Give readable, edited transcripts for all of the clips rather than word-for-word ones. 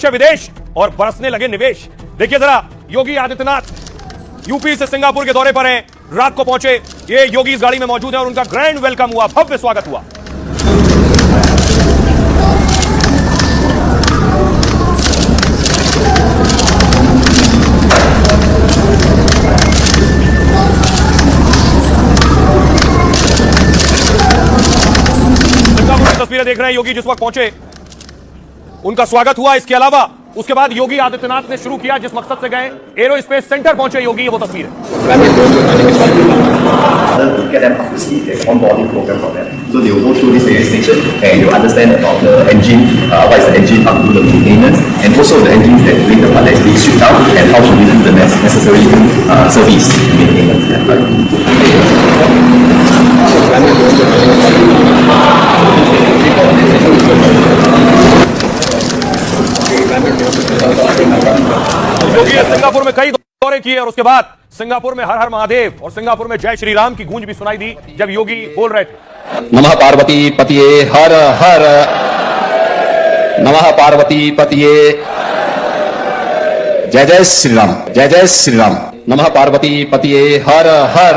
विदेश और बरसने लगे निवेश। देखिए जरा, योगी आदित्यनाथ यूपी से सिंगापुर के दौरे पर हैं, रात को पहुंचे। ये योगी इस गाड़ी में मौजूद है और उनका ग्रैंड वेलकम हुआ, भव्य स्वागत हुआ। सिंगापुर की तस्वीरें देख रहे हैं, योगी जिस वक्त पहुंचे उनका स्वागत हुआ। इसके अलावा उसके बाद योगी आदित्यनाथ ने शुरू किया जिस मकसद से गए, एरो स्पेस सेंटर पहुंचे योगी, ये वो तस्वीर है। So they will go through this station and you understand about the engine, what is the engine, how to do the maintenance, and also the engines that bring the part that is being shipped out and how should we do the necessary service maintenance. Yogi Singapore में कई दौरे किए और उसके बाद Singapore में हर हर महादेव और Singapore में जय श्री राम की गूंज भी सुनाई दी जब योगी बोल रहे थे। नमः पार्वती पतिये हर हर, नमः पार्वती पतिये, जय जय श्री राम, जय जय श्री राम, नमः पार्वती पतिये हर हर,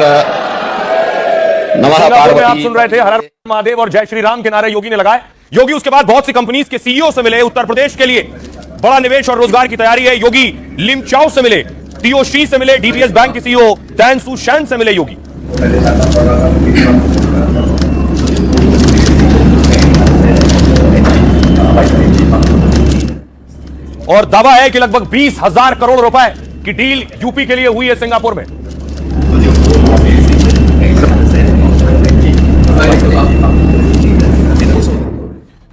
नमः पार्वती। आप सुन रहे थे हर हर महादेव और जय श्री राम के नारे योगी ने लगाए। योगी उसके बाद बहुत सी कंपनीज के सीईओ से मिले, उत्तर प्रदेश के लिए बड़ा निवेश और रोजगार की तैयारी है। योगी लिमचाओ से मिले, टीओशी से मिले, डीबीएस बैंक के सीईओ डैन सुशैन से मिले योगी। और दावा है कि लगभग 20,000 करोड़ रुपए की डील यूपी के लिए हुई है सिंगापुर में।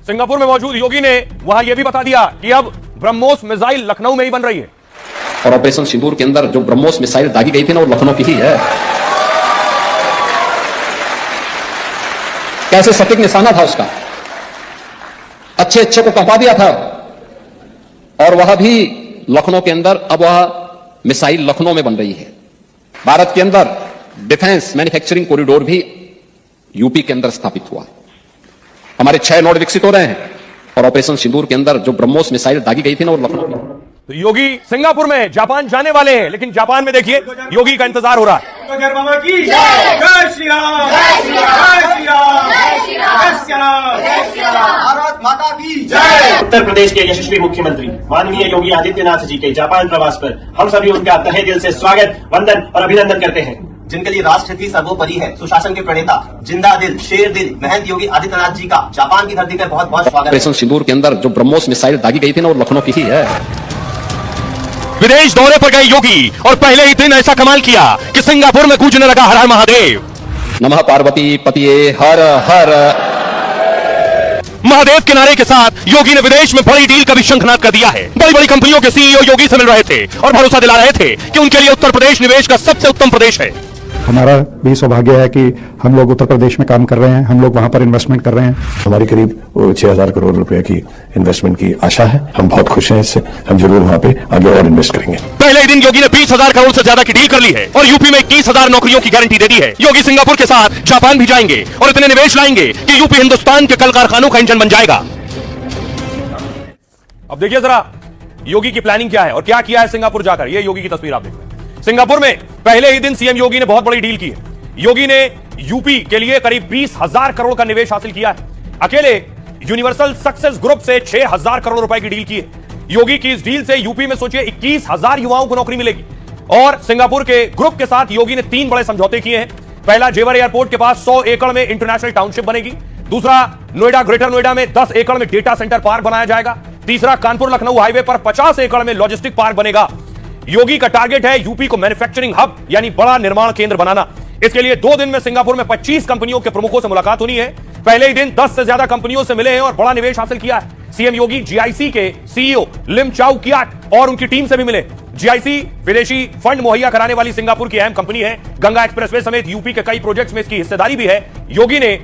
सिंगापुर में मौजूद योगी ने वहां यह भी बता दिया कि अब ब्रह्मोस मिसाइल लखनऊ में ही बन रही है और ऑपरेशन सिंदूर के अंदर जो ब्रह्मोस मिसाइल दागी गई थी ना, वो लखनऊ की ही है। कैसे सटीक निशाना था उसका, अच्छे अच्छे को कंपा दिया था और वह भी लखनऊ के अंदर। अब वह मिसाइल लखनऊ में बन रही है। भारत के अंदर डिफेंस मैन्युफैक्चरिंग कॉरिडोर भी यूपी के अंदर स्थापित हुआ। हमारे 6 नोड विकसित हो रहे हैं और ऑपरेशन सिंदूर के अंदर जो ब्रह्मोस मिसाइल दागी गई थी ना, वो लखनऊ में। तो योगी सिंगापुर में जापान जाने वाले हैं, लेकिन जापान में देखिए योगी का इंतजार हो रहा है। भारत माता की जय। उत्तर प्रदेश के यशस्वी मुख्यमंत्री माननीय योगी आदित्यनाथ जी के जापान प्रवास पर हम सभी उनका तहे दिल से स्वागत, वंदन और अभिनंदन करते हैं। जिनके लिए राष्ट्र हित ही सर्वोपरि है, सुशासन के प्रणेता, जिंदा दिल, शेर दिल, महंत योगी आदित्यनाथ जी का जापान की धरती पर बहुत बहुत स्वागत है। ऑपरेशन सिंदूर के अंदर जो ब्रह्मोस मिसाइल दागी गई थी ना, वो लखनऊ की ही है। विदेश दौरे पर गए योगी और पहले ही दिन ऐसा कमाल किया कि सिंगापुर में गूंजने लगा हर हर महादेव। नमः पार्वती पतिये हर हर। महादेव के नारे के साथ योगी ने विदेश में बड़ी डील का भी शंखनाद कर दिया है। बड़ी बड़ी कंपनियों के सीईओ योगी से मिल रहे थे और भरोसा दिला रहे थे कि उनके लिए उत्तर प्रदेश निवेश का सबसे उत्तम प्रदेश है। हमारा भी सौभाग्य है कि हम लोग उत्तर प्रदेश में काम कर रहे हैं, हम लोग वहां पर इन्वेस्टमेंट कर रहे हैं। हमारी करीब 6,000 करोड़ रुपए की इन्वेस्टमेंट की आशा है। हम बहुत खुश हैं इससे, हम जरूर वहां पे आगे और इन्वेस्ट करेंगे। पहले ही दिन योगी ने 20,000 करोड़ से ज्यादा की डील कर ली है और यूपी में 21,000 नौकरियों की गारंटी दे दी है। योगी सिंगापुर के साथ जापान भी जाएंगे और इतने निवेश लाएंगे कि यूपी हिंदुस्तान के कल कारखानों का इंजन बन जाएगा। अब देखिए जरा योगी की प्लानिंग क्या है और क्या किया है सिंगापुर जाकर। ये योगी की तस्वीर आप देख रहे हैं। सिंगापुर में पहले ही दिन सीएम योगी ने बहुत बड़ी डील की है। योगी ने यूपी के लिए करीब 20,000 करोड़ का निवेश हासिल किया है। अकेले यूनिवर्सल सक्सेस ग्रुप से 6,000 करोड़ रुपए की डील की है। योगी की इस डील से यूपी में सोचिए 21,000 युवाओं को नौकरी मिलेगी। और सिंगापुर के ग्रुप के साथ योगी ने 3 बड़े समझौते किए हैं। पहला, जेवर एयरपोर्ट के पास 100 एकड़ में इंटरनेशनल टाउनशिप बनेगी। दूसरा, नोएडा, ग्रेटर नोएडा में 10 एकड़ में डेटा सेंटर पार्क बनाया जाएगा। तीसरा, कानपुर लखनऊ हाईवे पर 50 एकड़ में लॉजिस्टिक पार्क बनेगा। योगी का टारगेट है यूपी को मैन्युफैक्चरिंग हब यानी बड़ा निर्माण केंद्र बनाना। इसके लिए 2 दिन में सिंगापुर में 25 कंपनियों के प्रमुखों से मुलाकात होनी है। पहले ही दिन 10 से ज्यादा कंपनियों से मिले हैं और बड़ा निवेश हासिल किया है। सीएम योगी जीआईसी के सीईओ लिमचाओ कियाट और उनकी टीम से भी मिले। जीआईसी विदेशी फंड मुहैया कराने वाली सिंगापुर की अहम कंपनी है। गंगा एक्सप्रेसवे समेत यूपी के कई प्रोजेक्ट्स में इसकी हिस्सेदारी भी है। योगी ने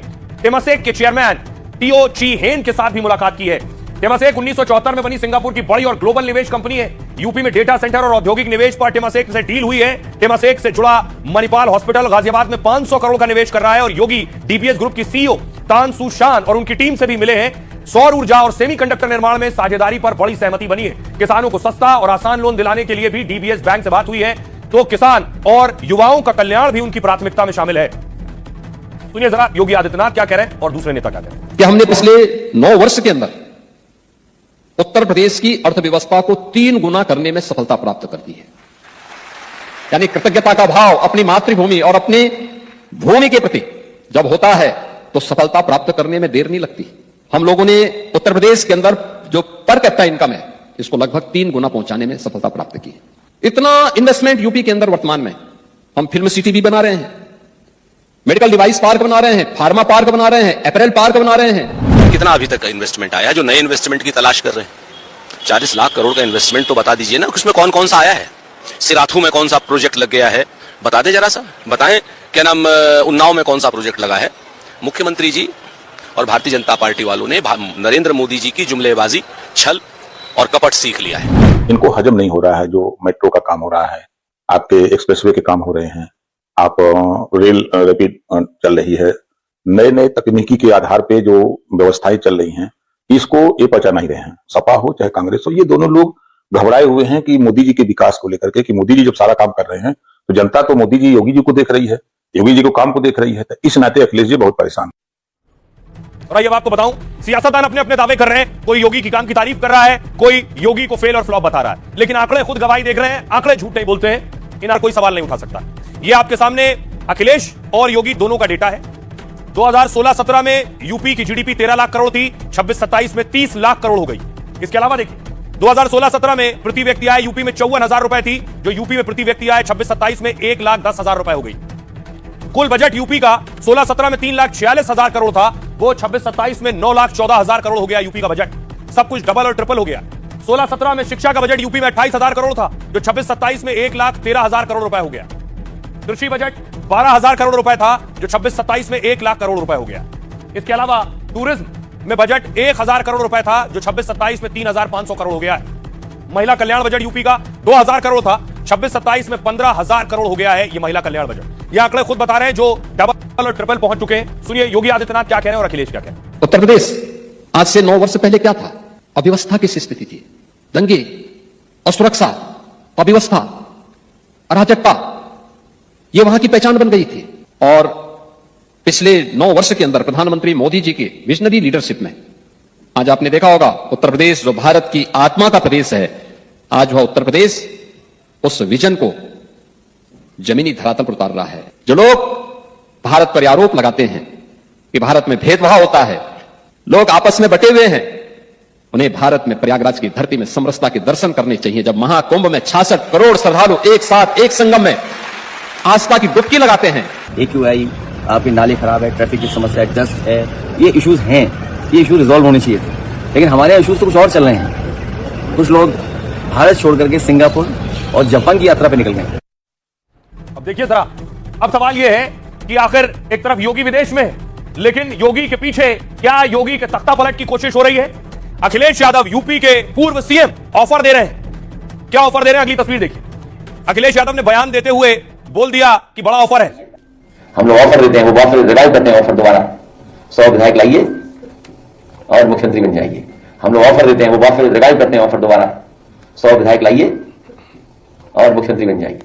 टेमासेक के चेयरमैन टीओ ची हेन के साथ भी मुलाकात की है। टेमासेक 1974 में बनी सिंगापुर की बड़ी और ग्लोबल निवेश कंपनी है। यूपी में डेटा सेंटर और औद्योगिक निवेश पर टेमासेक से डील हुई है। टेमासेक से जुड़ा मणिपाल हॉस्पिटल गाजियाबाद में 500 करोड़ का निवेश कर रहा है और योगी डीबीएस ग्रुप की सीईओ तान सुशान और उनकी टीम से भी मिले हैं। सौर ऊर्जा और सेमीकंडक्टर निर्माण में साझेदारी पर बड़ी सहमति बनी है। किसानों को सस्ता और आसान लोन दिलाने के लिए भी डीबीएस बैंक से बात हुई है। तो किसान और युवाओं का कल्याण भी उनकी प्राथमिकता में शामिल है। सुनिए जरा योगी आदित्यनाथ क्या कह रहे हैं और दूसरे नेता क्या कह रहे हैं। कि हमने पिछले 9 वर्ष के अंदर उत्तर प्रदेश की अर्थव्यवस्था को 3 गुना करने में सफलता प्राप्त कर दी है। यानी कृतज्ञता का भाव अपनी मातृभूमि और अपनी भूमि के प्रति जब होता है तो सफलता प्राप्त करने में देर नहीं लगती। हम लोगों ने उत्तर प्रदेश के अंदर जो पर कैपिटा इनकम है इसको लगभग 3 गुना पहुंचाने में सफलता प्राप्त की। इतना इन्वेस्टमेंट यूपी के अंदर वर्तमान में हम फिल्म सिटी भी बना रहे हैं, मेडिकल डिवाइस पार्क बना रहे हैं, फार्मा पार्क बना रहे हैं, अपैरल पार्क बना रहे हैं। कितना अभी तक इन्वेस्टमेंट आया है जो नए इन्वेस्टमेंट की तलाश कर रहे हैं? 40 लाख करोड़ का इन्वेस्टमेंट तो बता दीजिए ना, उसमें कौन कौन सा आया है? सिराथू में कौन सा प्रोजेक्ट लग गया है बता दे जरा सा, बताएं। क्या नाम उन्नाव में कौन सा प्रोजेक्ट लगा है? मुख्यमंत्री जी और भारतीय जनता पार्टी वालों ने नरेंद्र मोदी जी की जुमलेबाजी, छल और कपट सीख लिया है। इनको हजम नहीं हो रहा है जो मेट्रो का काम हो रहा है, आपके एक्सप्रेसवे के काम हो रहे हैं, आप रेल रैपिड चल रही है, नए नए तकनीकी के आधार पे जो व्यवस्थाएं चल रही हैं, इसको ये पचा नहीं रहे हैं। सपा हो चाहे कांग्रेस हो, ये दोनों लोग घबराए हुए हैं कि मोदी जी के विकास को लेकर के, कि मोदी जी जब सारा काम कर रहे हैं तो जनता तो मोदी जी योगी जी को देख रही है, योगी जी को काम को देख रही है। तो इस नाते अखिलेश जी बहुत परेशान। और ये आपको बताऊं, सियासतदान अपने अपने दावे कर रहे हैं। कोई योगी की काम की तारीफ कर रहा है, कोई योगी को फेल और फ्लॉप बता रहा है, लेकिन आंकड़े खुद गवाही देख रहे हैं। आंकड़े झूठ नहीं बोलते हैं, इन कोई सवाल नहीं उठा सकता। ये आपके सामने अखिलेश और योगी दोनों का डेटा है। 2016-17 में यूपी की जीडीपी 13 लाख करोड़ थी, 26-27 में 30 लाख करोड़ हो गई। इसके अलावा देखिए 2016-17 में प्रति व्यक्ति आय यूपी में 54,000 रुपए थी, जो यूपी में प्रति व्यक्ति आय 26-27 में 1,10,000 रुपए हो गई। कुल बजट यूपी का 16-17 में 3,46,000 करोड़ था, वो 26-27 में 9,14,000 करोड़ हो गया यूपी का बजट। सब कुछ डबल और ट्रिपल हो गया। 16-17 में शिक्षा का बजट यूपी में 28,000 करोड़ था, जो 26-27 में 1,13,000 करोड़ रुपए हो गया। कृषि बजट 12,000 करोड़ रुपए था, जो 26-27 में 1 लाख करोड़ रुपए हो गया। इसके अलावा टूरिज्म में बजट 1,000 करोड़ रुपए था, जो 26-27 में 3,500 करोड़ हो गया है। महिला कल्याण बजट यूपी का 2,000 करोड़ था, 26-27 में 15,000 करोड़ हो गया है ये महिला कल्याण बजट। ये आंकड़े खुद बता रहे हैं जो डबल और ट्रिपल पहुंच चुके हैं। सुनिए योगी आदित्यनाथ क्या कह रहे हैं और अखिलेश क्या कह रहे हैं। उत्तर प्रदेश आज से 9 वर्ष पहले क्या था? अव्यवस्था की स्थिति थी, दंगे, असुरक्षा, अव्यवस्था, अराजकता, ये वहां की पहचान बन गई थी। और पिछले 9 वर्ष के अंदर प्रधानमंत्री मोदी जी के विजनरी लीडरशिप में आज आपने देखा होगा उत्तर प्रदेश जो भारत की आत्मा का प्रदेश है, आज वह उत्तर प्रदेश उस विजन को जमीनी धरातल पर उतार रहा है। जो लोग भारत पर आरोप लगाते हैं कि भारत में भेदभाव होता है, लोग आपस में बटे हुए हैं, उन्हें भारत में प्रयागराज की धरती में समरसता के दर्शन करने चाहिए। जब महाकुंभ में 66 करोड़ श्रद्धालु एक साथ एक संगम में आस्था की डुबकी लगाते हैं। AQI, आपके नाले खराब है, ट्रैफिक की समस्या, डस्ट है, ये इश्यूज हैं, ये इशू रिजॉल्व होने चाहिए थे, लेकिन हमारे इश्यूज तो कुछ और चल रहे हैं। कुछ लोग भारत छोड़ करके सिंगापुर और जापान की यात्रा पे निकल गए। अब देखिए जरा, अब सवाल यह है कि आखिर एक तरफ योगी विदेश में है, लेकिन योगी के पीछे क्या योगी के तख्ता पलट की कोशिश हो रही है? अखिलेश यादव यूपी के पूर्व सीएम ऑफर दे रहे हैं। क्या ऑफर दे रहे हैं? अगली तस्वीर देखिए। अखिलेश यादव ने बयान देते हुए बोल दिया कि बड़ा ऑफर है। हम लोग ऑफर देते हैं, वो ऑफर रिवाइव करते हैं, ऑफर दोबारा 100 विधायक लाइए और मुख्यमंत्री बन जाइए। हम लोग ऑफर देते हैं, वो ऑफर रिवाइव करते हैं, ऑफर दोबारा 100 विधायक लाइए और मुख्यमंत्री बन जाइए।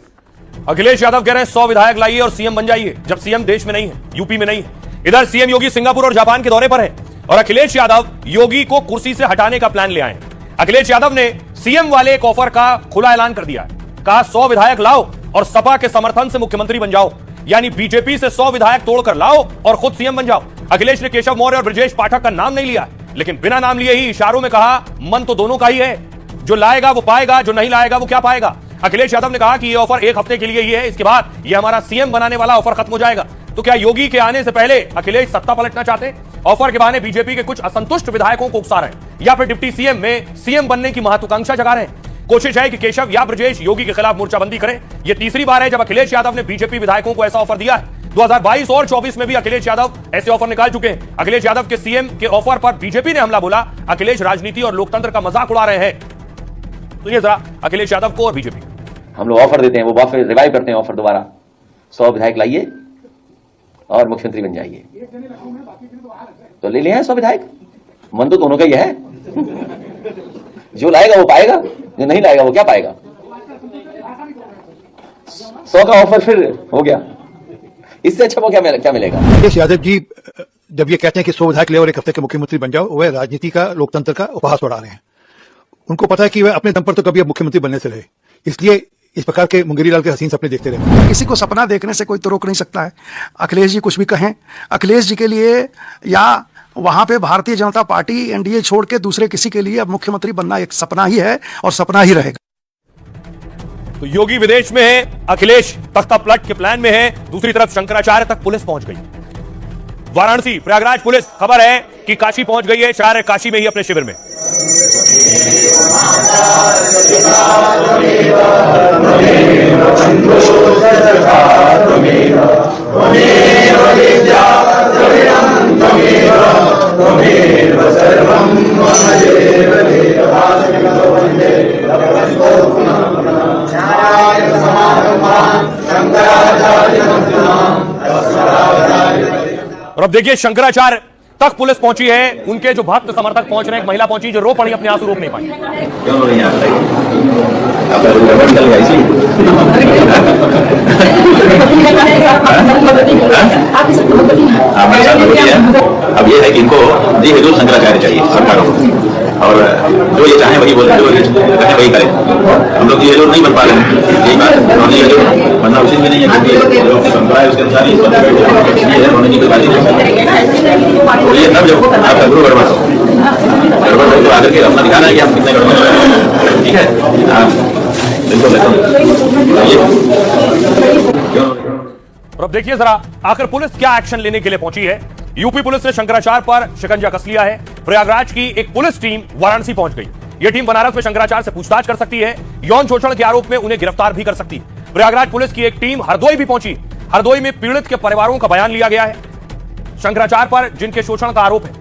अखिलेश यादव कह रहे हैं 100 विधायक लाइए और सीएम बन जाइए, जब सीएम देश में नहीं है, यूपी में नहीं है। इधर सीएम योगी सिंगापुर और जापान के दौरे पर है और अखिलेश यादव योगी को कुर्सी से हटाने का प्लान ले आए हैं। अखिलेश यादव ने सीएम वाले एक ऑफर का खुला ऐलान कर दिया है। कहा 100 विधायक लाओ और सपा के समर्थन से मुख्यमंत्री बन जाओ, यानी बीजेपी से 100 विधायक तोड़कर लाओ और खुद सीएम बन जाओ। अखिलेश ने केशव मौर्य और ब्रजेश पाठक का नाम नहीं लिया, लेकिन बिना नाम लिए ही इशारों में कहा मन तो दोनों का ही है, जो लाएगा वो पाएगा, जो नहीं लाएगा वो क्या पाएगा। अखिलेश यादव ने कहा कि ये ऑफर 1 हफ्ते के लिए ही है, इसके बाद ये हमारा सीएम बनाने वाला ऑफर खत्म हो जाएगा। तो क्या योगी के आने से पहले अखिलेश सत्ता पलटना चाहते हैं? ऑफर के बहाने बीजेपी के कुछ असंतुष्ट विधायकों को उकसा रहे हैं, या फिर डिप्टी सीएम में सीएम बनने की महत्वाकांक्षा जगा रहे हैं। कोशिश है कि केशव या ब्रजेश योगी के खिलाफ मोर्चाबंदी करें। यह तीसरी बार है जब अखिलेश यादव ने बीजेपी विधायकों को ऐसा ऑफर दिया है। 2022 और 24 में भी अखिलेश यादव ऐसे ऑफर निकाल चुके हैं। अखिलेश यादव के सीएम के ऑफर पर बीजेपी ने हमला बोला, अखिलेश राजनीति और लोकतंत्र का मजाक उड़ा रहे हैं। तो ये जरा अखिलेश यादव को और बीजेपी। हम लोग ऑफर देते हैं, वो ऑफर रिवाइव करते हैं, ऑफर दोबारा 100 विधायक लाइए और मुख्यमंत्री बन जाइए। तो ले लिए हैं 100 विधायक, मन तो दोनों का ही है। जो लाएगा वो पाएगा, जो नहीं लाएगा वो क्या पाएगा। 100 का ऑफर फिर हो गया, इससे अच्छा वो क्या मिलेगा। अखिलेश यादव जी जब ये कहते हैं कि 100 विधायक ले और 1 हफ्ते के मुख्यमंत्री बन जाओ, वह राजनीति का, लोकतंत्र का उपहास उड़ा रहे हैं। उनको पता है कि वह अपने दम पर तो कभी अब मुख्यमंत्री बनने से रहे, इसलिए इस प्रकार के मुंगेरी लाल के हसीन सपने देखते रहे। किसी को सपना देखने से कोई तो रोक नहीं सकता है। अखिलेश जी कुछ भी कहें, अखिलेश जी के लिए या वहां पे भारतीय जनता पार्टी एनडीए छोड़ के दूसरे किसी के लिए अब मुख्यमंत्री बनना एक सपना ही है और सपना ही रहेगा। तो योगी विदेश में है, अखिलेश तख्ता पलट के प्लान में है, दूसरी तरफ शंकराचार्य तक पुलिस पहुंच गई। वाराणसी प्रयागराज पुलिस, खबर है कि काशी पहुंच गई है, शायर काशी में ही अपने शिविर में। और अब देखिए शंकराचार्य तक पुलिस पहुंची है, उनके जो भक्त समर्थक पहुंच रहे हैं, एक महिला पहुंची जो रो पड़ी, अपने आंसू रोक नहीं पाई। क्यों रो रही हैं आप? गड़बड़ चल गया इसलिए। अब ये है कि इनको जी हिजूर शंकराचार्य चाहिए सरकारों को, और जो ये चाहे वही बोले, जो कहे वही करें। हम लोग ये हिजूर नहीं बन पा रहे हैं, यही बात है। बनना उचित भी नहीं है, क्योंकि जो परंपरा है उसके अनुसार ही होने की कोई बात ही नहीं। ये तब जब आपका गुरु गड़बड़ हो तो आकर के अपना दिखाना है कि हम कितने गड़बड़ हैं। ठीक है, बिल्कुल। और अब देखिए जरा आखिर पुलिस क्या एक्शन लेने के लिए पहुंची है। यूपी पुलिस ने शंकराचार्य पर शिकंजा कस लिया है। प्रयागराज की एक पुलिस टीम वाराणसी पहुंच गई। यह टीम बनारस में शंकराचार्य से पूछताछ कर सकती है, यौन शोषण के आरोप में उन्हें गिरफ्तार भी कर सकती है। प्रयागराज पुलिस की एक टीम हरदोई भी पहुंची। हरदोई में पीड़ित के परिवारों का बयान लिया गया है शंकराचार्य पर, जिनके शोषण का आरोप है,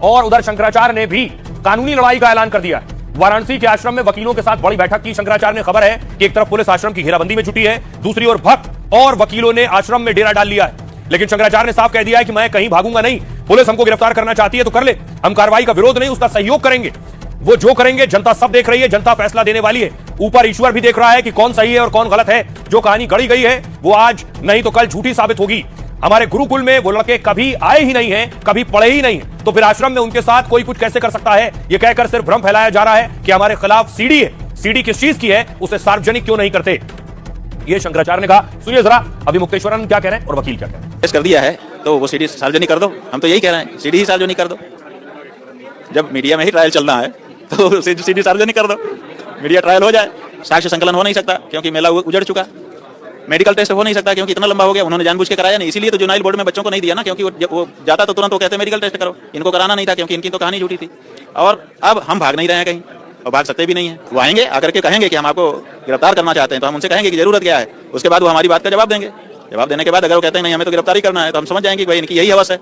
और उधर शंकराचार्य ने भी कानूनी लड़ाई का ऐलान कर दिया है। वाराणसी के आश्रम में वकीलों के साथ बड़ी बैठक की शंकराचार्य ने। खबर है कि एक तरफ पुलिस आश्रम की घेराबंदी में जुटी है, दूसरी ओर भक्त और वकीलों ने आश्रम में डेरा डाल लिया है। लेकिन शंकराचार्य ने साफ कह दिया है कि मैं कहीं भागूंगा नहीं, पुलिस हमको गिरफ्तार करना चाहती है तो कर ले, हम कार्रवाई का विरोध नहीं, उसका सहयोग करेंगे। वो जो करेंगे जनता सब देख रही है, जनता फैसला देने वाली है। ऊपर ईश्वर भी देख रहा है कि कौन सही है और कौन गलत है। जो कहानी गढ़ी गई है वो आज नहीं तो कल झूठी साबित होगी। हमारे गुरुकुल में वो लड़के कभी आए ही नहीं है, कभी पढ़े ही नहीं है, तो फिर आश्रम में उनके साथ कोई कुछ कैसे कर सकता है। ये कहकर सिर्फ भ्रम फैलाया जा रहा है कि हमारे खिलाफ सीडी है। सीडी किस चीज की है, उसे सार्वजनिक क्यों नहीं करते, ये शंकराचार्य ने कहा। सुनिए जरा अभी मुक्तेश्वरन क्या कह रहे हैं और वकील क्या कह रहे हैं। कर दिया है तो वो सीडी सार्वजनिक कर दो, हम तो यही कह रहे हैं, सीडी ही सार्वजनिक कर दो। जब मीडिया में ही ट्रायल चलना है तो सीडी सार्वजनिक कर दो, मीडिया ट्रायल हो जाए। साक्ष्य संकलन हो नहीं सकता क्योंकि मेला उजड़ चुका। मेडिकल टेस्ट हो नहीं सकता क्योंकि इतना लंबा हो गया, उन्होंने जानबूझ के कराया नहीं। इसीलिए तो जुनाइल बोर्ड में बच्चों को नहीं दिया ना, क्योंकि वो जाता तो तुरंत वो कहते मेडिकल टेस्ट करो। इनको कराना नहीं था क्योंकि इनकी तो कहानी झूठी थी। और अब हम भाग नहीं रहे हैं कहीं, और भाग सकते भी नहीं है। वो आएंगे, आकर के कहेंगे कि हम आपको गिरफ्तार करना चाहते हैं, तो हम उनसे कहेंगे कि जरूरत क्या है। उसके बाद वो हमारी बात का जवाब देंगे। जवाब देने के बाद अगर वो कहते हैं नहीं हमें तो गिरफ्तारी करना है, तो हम समझ जाएंगे कि भाई इनकी यही हवस है,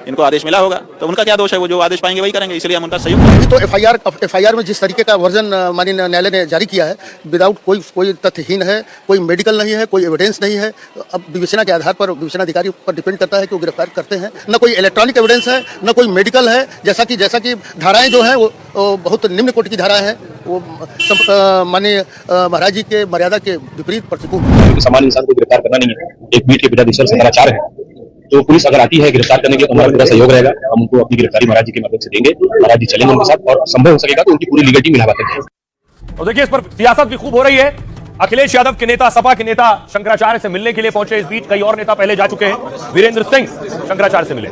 इनको आदेश मिला होगा, तो उनका क्या दोष है, वो जो आदेश पाएंगे वही करेंगे। इसलिए हम उनका सहयोग। तो एफआईआर में जिस तरीके का वर्जन माननीय न्यायालय ने जारी किया है, विदाउट कोई तथ्यहीन है, कोई मेडिकल नहीं है, कोई एविडेंस नहीं है। अब विवेचना के आधार पर विवेचनाधिकारी पर डिपेंड करता है कि वो गिरफ्तार करते हैं। न कोई इलेक्ट्रॉनिक एविडेंस है, न कोई मेडिकल है। जैसा कि धाराएं जो हैं वो बहुत निम्न कोटि की धाराएं हैं, वो माननीय महाराज जी के मर्यादा के विपरीत प्रतिकूल। सामान्य इंसान को गिरफ्तार करना नहीं है, एक पीठ के पीठाधीश्वर शंकराचार्य है, तो पुलिस अगर आती है गिरफ्तार करने के लिए, हमारा पूरा सहयोग रहेगा। हम उनको अपनी गिरफ्तारी महाराज जी के मदद से देंगे, महाराज जी चलेंगे उनके साथ, और संभव हो सकेगा तो उनकी पूरी लीगल टीम इलाहाबाद करेंगे। और देखिए इस पर सियासत भी खूब हो रही है। अखिलेश यादव के नेता, सपा के नेता शंकराचार्य से मिलने के लिए पहुंचे। इस बीच कई और नेता पहले जा चुके हैं। वीरेंद्र सिंह शंकराचार्य से मिले।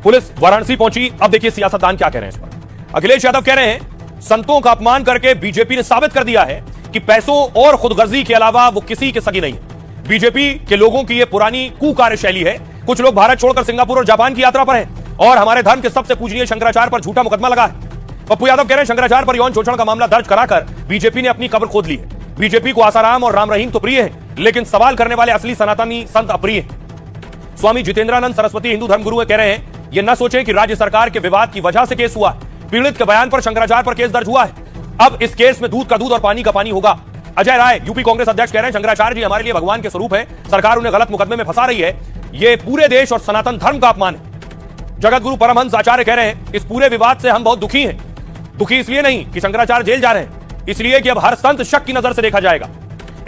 पुलिस वाराणसी पहुंची। अब देखिए सियासतदान क्या कह रहे हैं इस पर। अखिलेश यादव कह रहे हैं संतों का अपमान करके बीजेपी ने साबित कर दिया है कि पैसों और खुदगर्जी के अलावा वो किसी के सगी नहीं है। बीजेपी के लोगों की ये पुरानी कुकार्यशैली है। कुछ लोग भारत छोड़कर सिंगापुर और जापान की यात्रा पर हैं और हमारे धर्म के सबसे पूजनीय शंकराचार्य पर झूठा मुकदमा लगा है। पप्पू यादव कह रहे हैं शंकराचार्य पर यौन शोषण का मामला दर्ज कराकर बीजेपी ने अपनी कब्र खोद ली है। बीजेपी को आसाराम और राम रहीम तो प्रिय है, लेकिन सवाल करने वाले असली सनातनी संत अप्रिय है। स्वामी जितेंद्रानंद सरस्वती हिंदू धर्मगुरु कह रहे हैं ये न सोचे कि राज्य सरकार के विवाद की वजह से केस हुआ। पीड़ित के बयान पर शंकराचार्य पर केस दर्ज हुआ है। अब इस केस में दूध का दूध और पानी का पानी होगा। अजय राय यूपी कांग्रेस अध्यक्ष कह रहे हैं शंकराचार्य जी हमारे लिए भगवान के स्वरूप है, सरकार उन्हें गलत मुकदमे में फंसा रही है, ये पूरे देश और सनातन धर्म का अपमान है। जगत गुरु परमहंस आचार्य कह रहे हैं इस पूरे विवाद से हम बहुत दुखी हैं। दुखी इसलिए नहीं कि शंकराचार्य जेल जा रहे हैं, इसलिए कि अब हर संत शक की नजर से देखा जाएगा।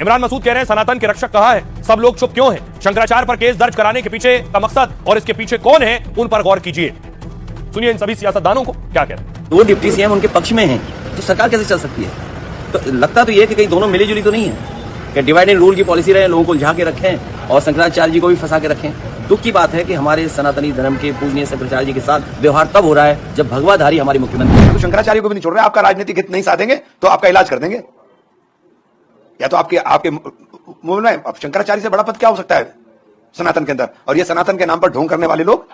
इमरान मसूद कह रहे हैं सनातन के रक्षक कहां है, सब लोग चुप क्यों हैं? शंकराचार्य पर केस दर्ज कराने के पीछे का मकसद और इसके पीछे कौन है, उन पर गौर कीजिए। सुनिए इन सभी सियासतदानों को क्या कहते हैं। दो डिप्टी सीएम उनके पक्ष में हैं, तो सरकार कैसे चल सकती है? तो लगता तो ये कि कहीं दोनों मिली जुली तो नहीं है कि डिवाइड एंड रूल की पॉलिसी रहे, लोगों को उलझा के रखें और शंकराचार्य जी को भी फंसा के रखें। दुख की बात है कि हमारे सनातनी धर्म के पूजनीय शंकराचार्य जी के साथ व्यवहार तब हो रहा है जब भगवाधारी हमारी मुख्यमंत्री। तो शंकराचार्य को भी नहीं छोड़ रहे, आपका राजनीतिक हित नहीं साधेंगे तो आपका इलाज कर देंगे, या तो आपके मुंह में। अब शंकराचार्य से बड़ा पद क्या हो सकता है सनातन के अंदर? और ये सनातन के नाम पर ढोंग करने वाले लोग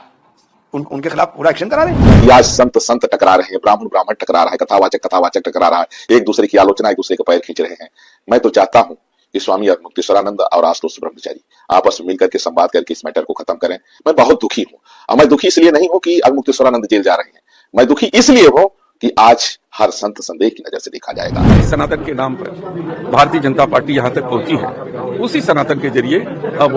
उनके खिलाफ पूरा एक्शन करा रहे हैं। आज संत टकरा रहे हैं, ब्राह्मण टकरा रहा है, कथावाचक टकरा रहा है, एक दूसरे की आलोचना एक दूसरे के पैर खींच रहे हैं। मैं तो चाहता हूं कि स्वामी मुक्तेश्वरानंद और आशुतोष ब्रह्मचारी आपस में मिलकर के संवाद करके इस मैटर को खत्म करें। मैं बहुत दुखी हूं, और मैं दुखी इसलिए नहीं हूं कि मुक्तेश्वरानंद जेल जा रहे हैं, मैं दुखी इसलिए हूं कि आज हर संत संदेह की नजर से देखा जाएगा। सनातन के नाम पर भारतीय जनता पार्टी यहाँ तक पहुंची है, उसी सनातन के जरिए अब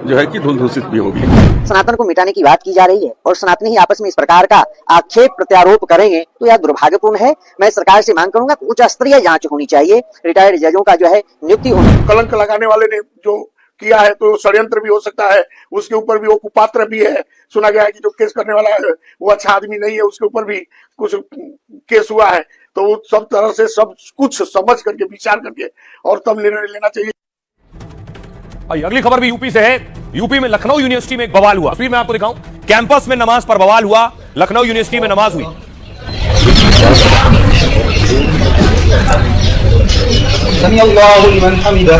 जो है कि धूल दूषित भी होगी। सनातन को मिटाने की बात की जा रही है और सनातनी ही आपस में इस प्रकार का आक्षेप प्रत्यारोप करेंगे तो यह दुर्भाग्यपूर्ण है। मैं सरकार से मांग करूंगा उच्च स्तरीय जांच होनी चाहिए, रिटायर्ड जजों का जो है नियुक्ति होनी। कलंक लगाने वाले ने जो किया है तो षड्यंत्र भी हो सकता है, उसके ऊपर भी वो कुपात्र भी है। सुना गया है कि जो केस करने वाला है वो अच्छा आदमी नहीं है, उसके ऊपर भी कुछ केस हुआ है। तो वो सब तरह से सब कुछ समझ करके विचार करके और तब निर्णय लेना चाहिए। अगली खबर भी यूपी से है। यूपी में लखनऊ यूनिवर्सिटी में एक बवाल हुआ, तस्वीर मैं आपको दिखाऊं। कैंपस में नमाज पर बवाल हुआ, लखनऊ यूनिवर्सिटी में नमाज हुई। समी अल्लाहु लिमन हमिदा।